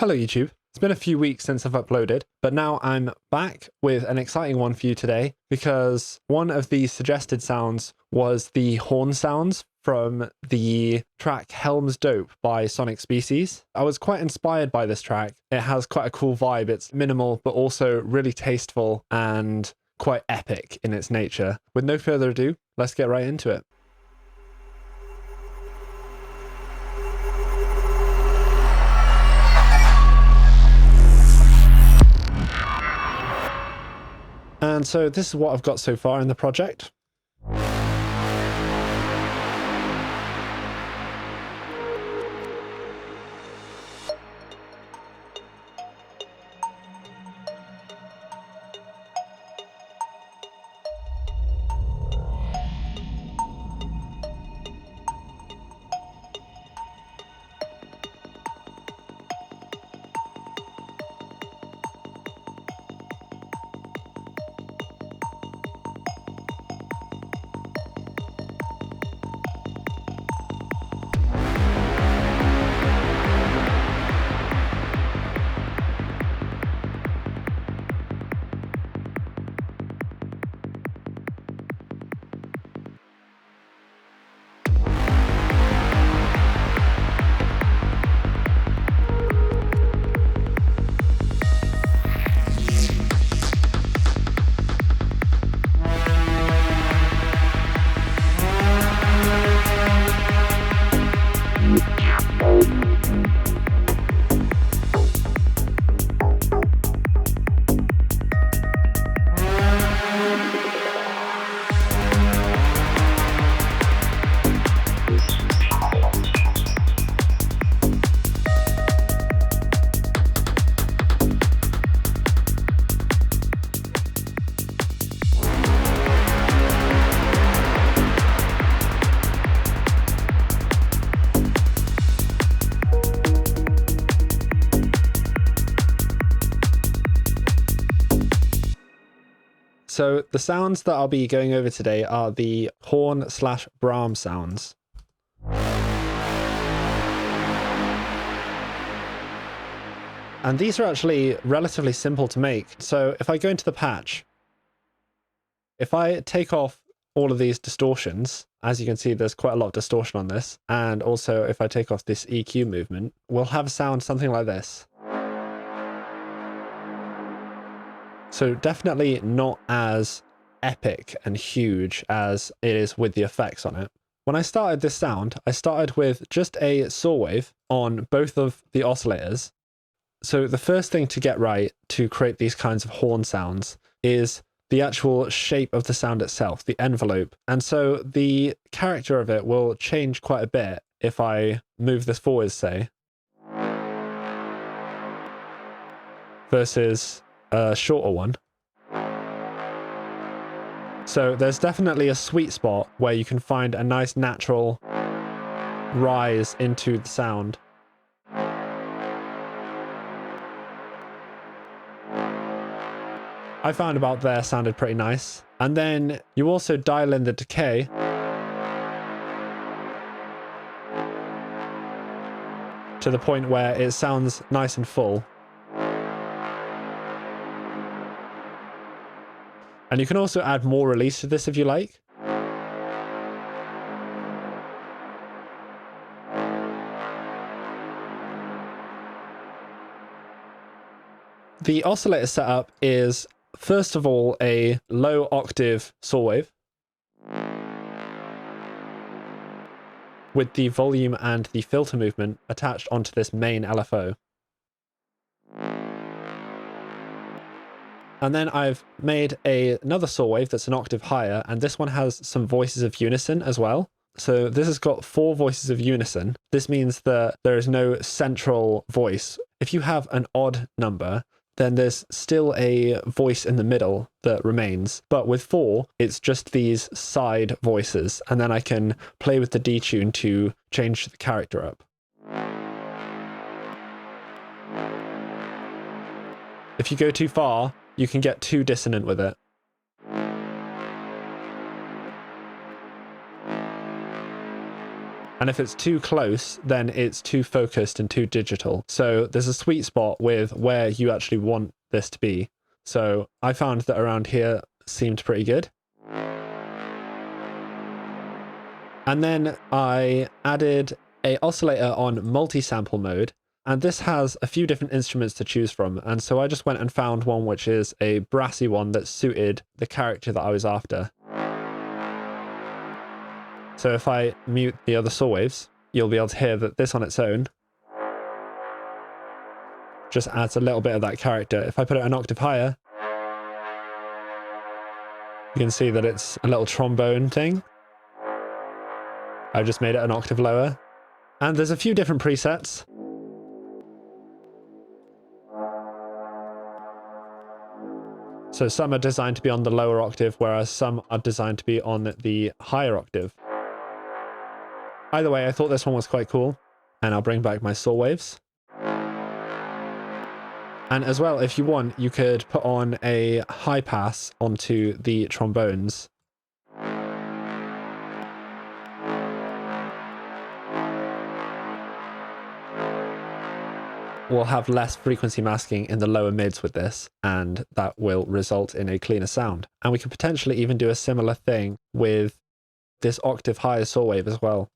Hello YouTube. It's been a few weeks since I've uploaded, but now I'm back with an exciting one for you today because one of the suggested sounds was the horn sounds from the track Helm's Dope by Sonic Species. I was quite inspired by this track. It has quite a cool vibe. It's minimal, but also really tasteful and quite epic in its nature. With no further ado, let's get right into it. And so this is what I've got so far in the project. So the sounds that I'll be going over today are the horn/Braam sounds. And these are actually relatively simple to make. So if I go into the patch, if I take off all of these distortions, as you can see, there's quite a lot of distortion on this. And also if I take off this EQ movement, we'll have a sound something like this. So definitely not as epic and huge as it is with the effects on it. When I started this sound, I started with just a saw wave on both of the oscillators. So the first thing to get right to create these kinds of horn sounds is the actual shape of the sound itself, the envelope. And so the character of it will change quite a bit if I move this forward, say, versus a shorter one. So there's definitely a sweet spot where you can find a nice natural rise into the sound. I found about there sounded pretty nice. And then you also dial in the decay. To the point where it sounds nice and full. And you can also add more release to this if you like. The oscillator setup is, first of all, a low octave saw wave with the volume and the filter movement attached onto this main LFO. And then I've made another saw wave that's an octave higher, and this one has some voices of unison as well. So this has got 4 voices of unison. This means that there is no central voice. If you have an odd number, then there's still a voice in the middle that remains. But with 4, it's just these side voices, and then I can play with the detune to change the character up. If you go too far, you can get too dissonant with it. And if it's too close, then it's too focused and too digital. So there's a sweet spot with where you actually want this to be. So I found that around here seemed pretty good. And then I added a oscillator on multi-sample mode. And this has a few different instruments to choose from. And so I just went and found one which is a brassy one that suited the character that I was after. So if I mute the other saw waves, you'll be able to hear that this on its own just adds a little bit of that character. If I put it an octave higher, you can see that it's a little trombone thing. I just made it an octave lower. And there's a few different presets. So some are designed to be on the lower octave, whereas some are designed to be on the higher octave. Either way, I thought this one was quite cool. And I'll bring back my saw waves. And as well, if you want, you could put on a high pass onto the trombones. We'll have less frequency masking in the lower mids with this, and that will result in a cleaner sound. And we could potentially even do a similar thing with this octave higher saw wave as well.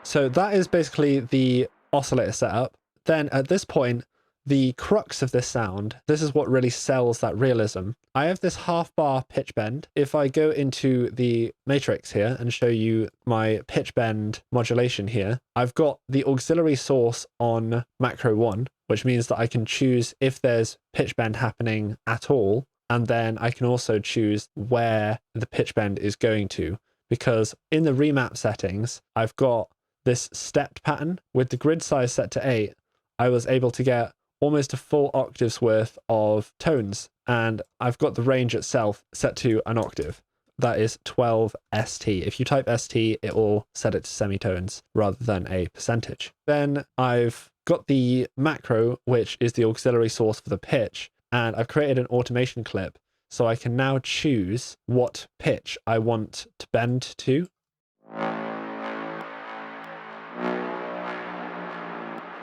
So that is basically the oscillator setup. Then at this point, the crux of this sound, this is what really sells that realism. I have this half bar pitch bend. If I go into the matrix here and show you my pitch bend modulation here, I've got the auxiliary source on macro 1, which means that I can choose if there's pitch bend happening at all. And then I can also choose where the pitch bend is going to, because in the remap settings, I've got this stepped pattern with the grid size set to 8. I was able to get almost a full octave's worth of tones, and I've got the range itself set to an octave. That is 12 ST. If you type ST, it will set it to semitones rather than a percentage. Then I've got the macro, which is the auxiliary source for the pitch, and I've created an automation clip so I can now choose what pitch I want to bend to.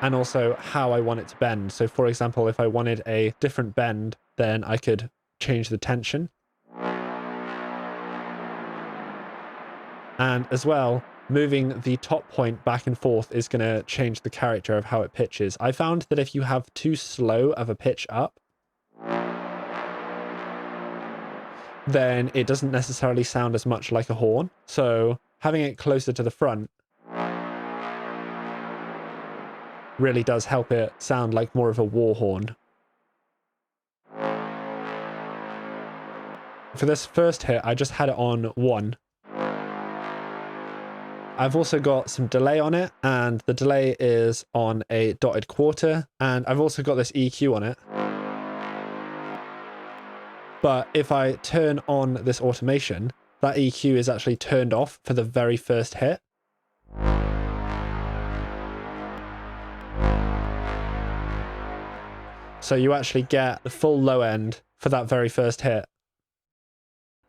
And also how I want it to bend. So for example, if I wanted a different bend, then I could change the tension. And as well, moving the top point back and forth is going to change the character of how it pitches. I found that if you have too slow of a pitch up, then it doesn't necessarily sound as much like a horn. So having it closer to the front really does help it sound like more of a war horn. For this first hit, I just had it on 1. I've also got some delay on it, and the delay is on a dotted quarter, and I've also got this EQ on it. But if I turn on this automation, that EQ is actually turned off for the very first hit. So you actually get the full low end for that very first hit.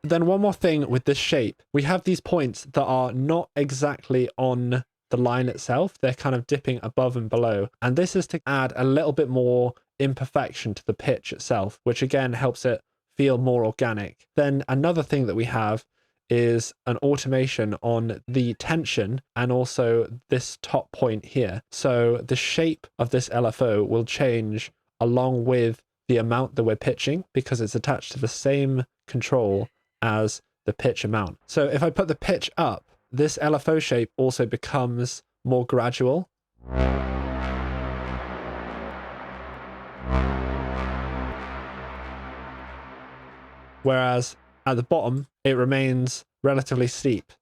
Then one more thing with this shape, we have these points that are not exactly on the line itself. They're kind of dipping above and below. And this is to add a little bit more imperfection to the pitch itself, which again helps it feel more organic. Then another thing that we have is an automation on the tension and also this top point here. So the shape of this LFO will change along with the amount that we're pitching, because it's attached to the same control as the pitch amount. So if I put the pitch up, this LFO shape also becomes more gradual. Whereas at the bottom, it remains relatively steep.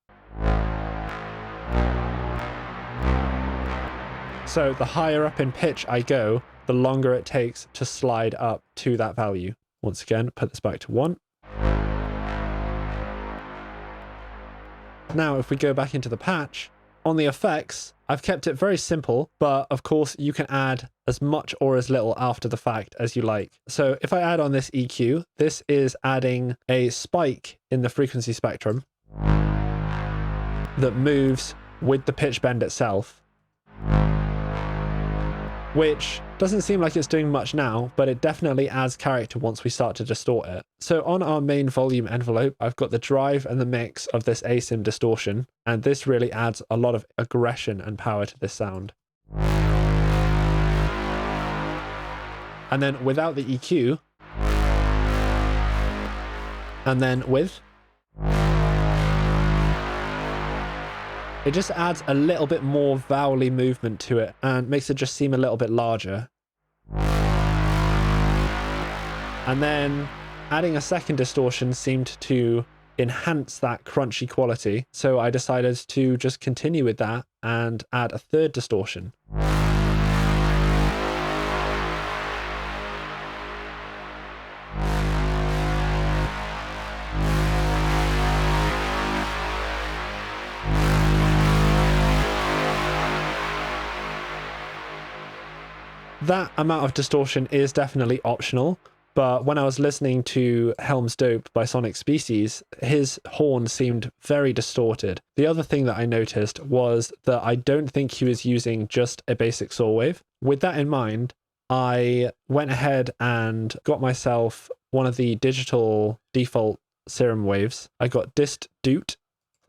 So the higher up in pitch I go, the longer it takes to slide up to that value. Once again, put this back to 1. Now, if we go back into the patch, on the effects, I've kept it very simple, but of course you can add as much or as little after the fact as you like. So if I add on this EQ, this is adding a spike in the frequency spectrum that moves with the pitch bend itself, which doesn't seem like it's doing much now, but it definitely adds character once we start to distort it. So on our main volume envelope, I've got the drive and the mix of this asim distortion, and this really adds a lot of aggression and power to this sound. And then without the EQ, and then with, it just adds a little bit more vowely movement to it and makes it just seem a little bit larger. And then adding a second distortion seemed to enhance that crunchy quality. So I decided to just continue with that and add a third distortion. That amount of distortion is definitely optional, but when I was listening to Helm's Dope by Sonic Species, his horn seemed very distorted. The other thing that I noticed was that I don't think he was using just a basic saw wave. With that in mind, I went ahead and got myself one of the digital default Serum waves. I got dist doot.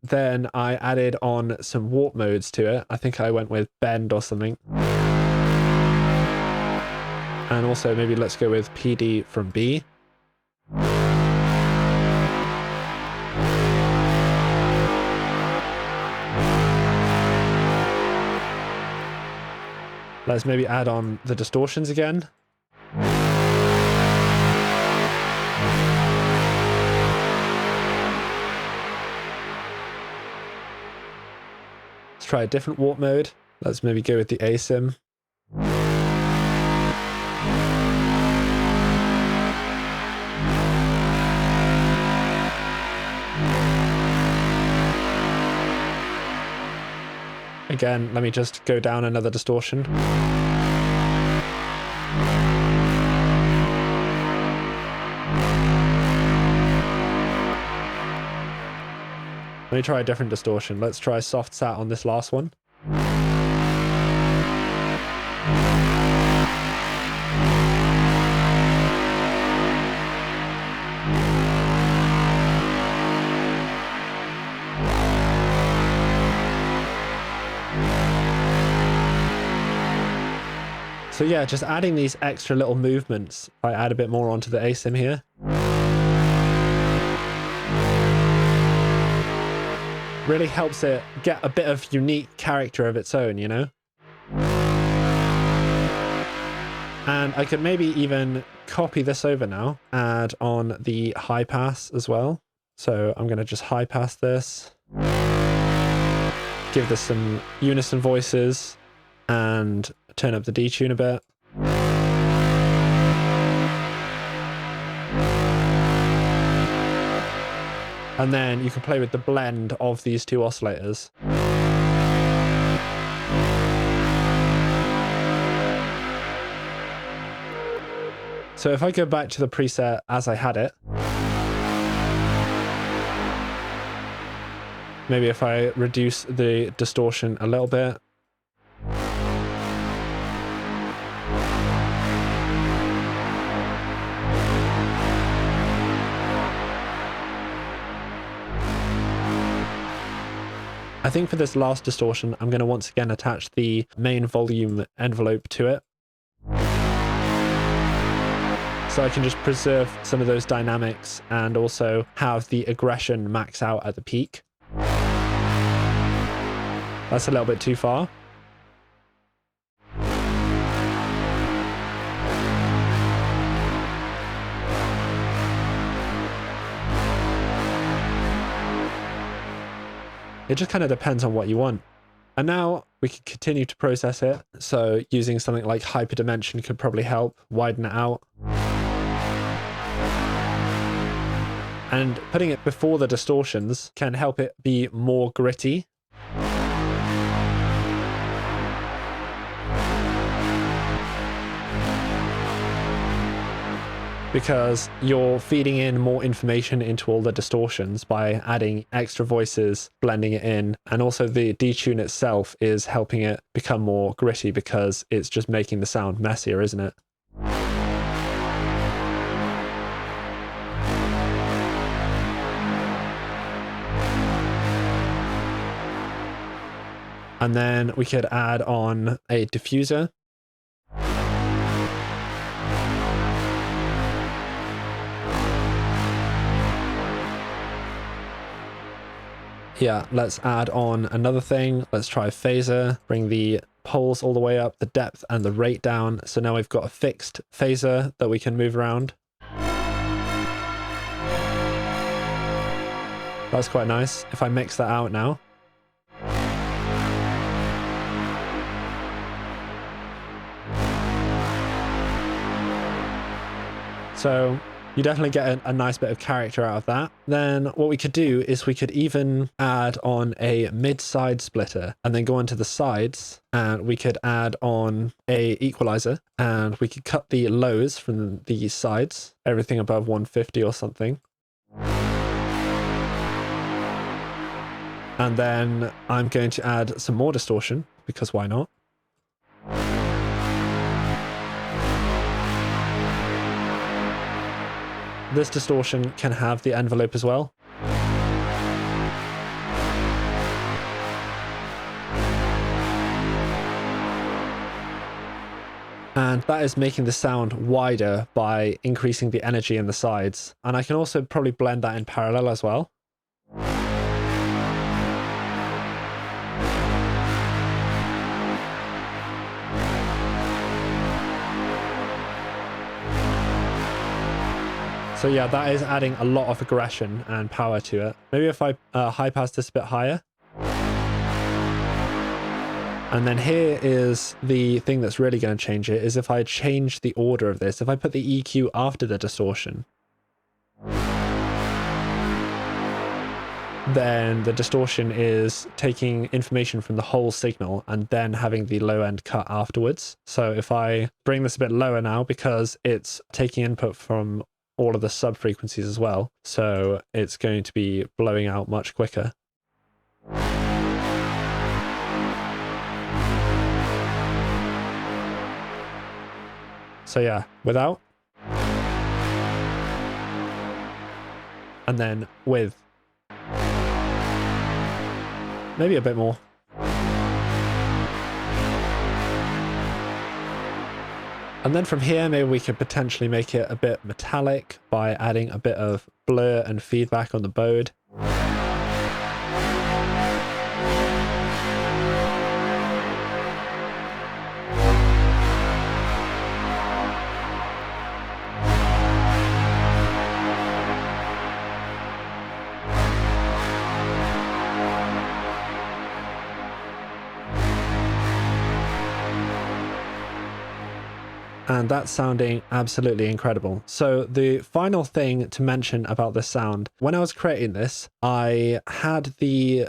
Then I added on some warp modes to it. I think I went with bend or something. And also maybe let's go with PD from B. Let's maybe add on the distortions again. Let's try a different warp mode. Let's maybe go with the asim. Again, let me just go down another distortion. Let me try a different distortion. Let's try soft sat on this last one. So yeah, just adding these extra little movements. I add a bit more onto the asim here. Really helps it get a bit of unique character of its own, you know? And I could maybe even copy this over now, add on the high pass as well. So I'm going to just high pass this, give this some unison voices, and turn up the detune a bit. And then you can play with the blend of these two oscillators. So if I go back to the preset as I had it, maybe if I reduce the distortion a little bit, I think for this last distortion, I'm going to once again attach the main volume envelope to it. So I can just preserve some of those dynamics and also have the aggression max out at the peak. That's a little bit too far. It just kind of depends on what you want. And now we can continue to process it. So using something like hyperdimension could probably help widen it out. And putting it before the distortions can help it be more gritty. because you're feeding in more information into all the distortions by adding extra voices, blending it in, and also the detune itself is helping it become more gritty because it's just making the sound messier, isn't it? And then we could add on a diffuser. Yeah, let's add on another thing. Let's try phaser, bring the poles all the way up, the depth and the rate down. So now we've got a fixed phaser that we can move around. That's quite nice. If I mix that out now. So you definitely get a nice bit of character out of that. Then what we could do is we could even add on a mid-side splitter and then go onto the sides, and we could add on a equalizer, and we could cut the lows from the sides, everything above 150 or something. And then I'm going to add some more distortion, because why not? This distortion can have the envelope as well. And that is making the sound wider by increasing the energy in the sides. And I can also probably blend that in parallel as well. So yeah, that is adding a lot of aggression and power to it. Maybe if I high pass this a bit higher. And then here is the thing that's really going to change it, is if I change the order of this, if I put the EQ after the distortion, then the distortion is taking information from the whole signal and then having the low end cut afterwards. So if I bring this a bit lower now, because it's taking input from all of the sub frequencies as well, so it's going to be blowing out much quicker. So yeah, without, and then with, maybe a bit more. And then from here, maybe we could potentially make it a bit metallic by adding a bit of blur and feedback on the bode. And that's sounding absolutely incredible. So the final thing to mention about this sound, when I was creating this, I had the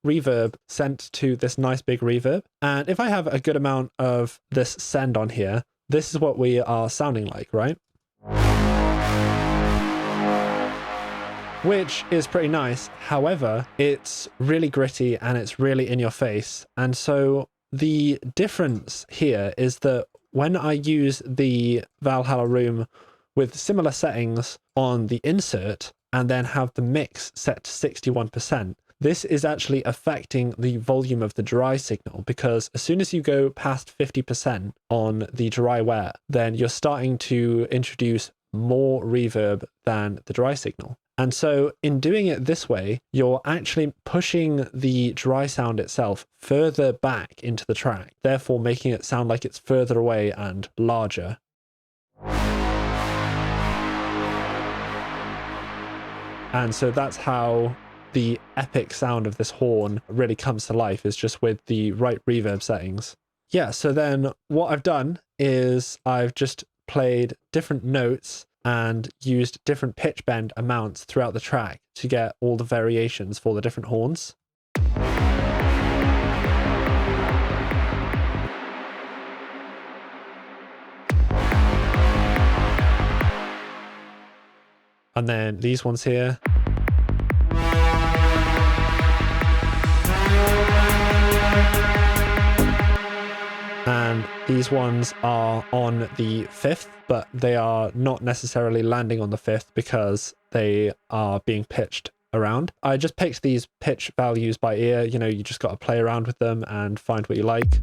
reverb sent to this nice big reverb. And if I have a good amount of this send on here, this is what we are sounding like, right? Which is pretty nice. However, it's really gritty and it's really in your face. And so the difference here is that when I use the Valhalla room with similar settings on the insert and then have the mix set to 61%, this is actually affecting the volume of the dry signal, because as soon as you go past 50% on the dry wet, then you're starting to introduce more reverb than the dry signal. And so in doing it this way, you're actually pushing the dry sound itself further back into the track, therefore making it sound like it's further away and larger. And so that's how the epic sound of this horn really comes to life, is just with the right reverb settings. Yeah, so then what I've done is I've just played different notes and used different pitch bend amounts throughout the track to get all the variations for the different horns. And then these ones here. And these ones are on the 5th, but they are not necessarily landing on the 5th because they are being pitched around. I just picked these pitch values by ear. You know, you just got to play around with them and find what you like.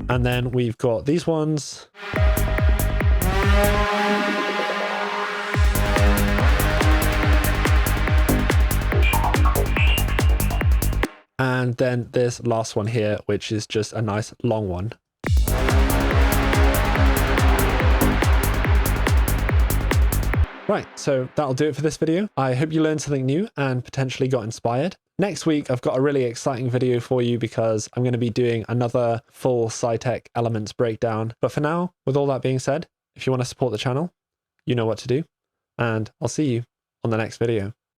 And then we've got these ones. And then this last one here, which is just a nice long one. Right, so that'll do it for this video. I hope you learned something new and potentially got inspired. Next week, I've got a really exciting video for you because I'm going to be doing another full Psytech elements breakdown. But for now, with all that being said, if you want to support the channel, you know what to do, and I'll see you on the next video.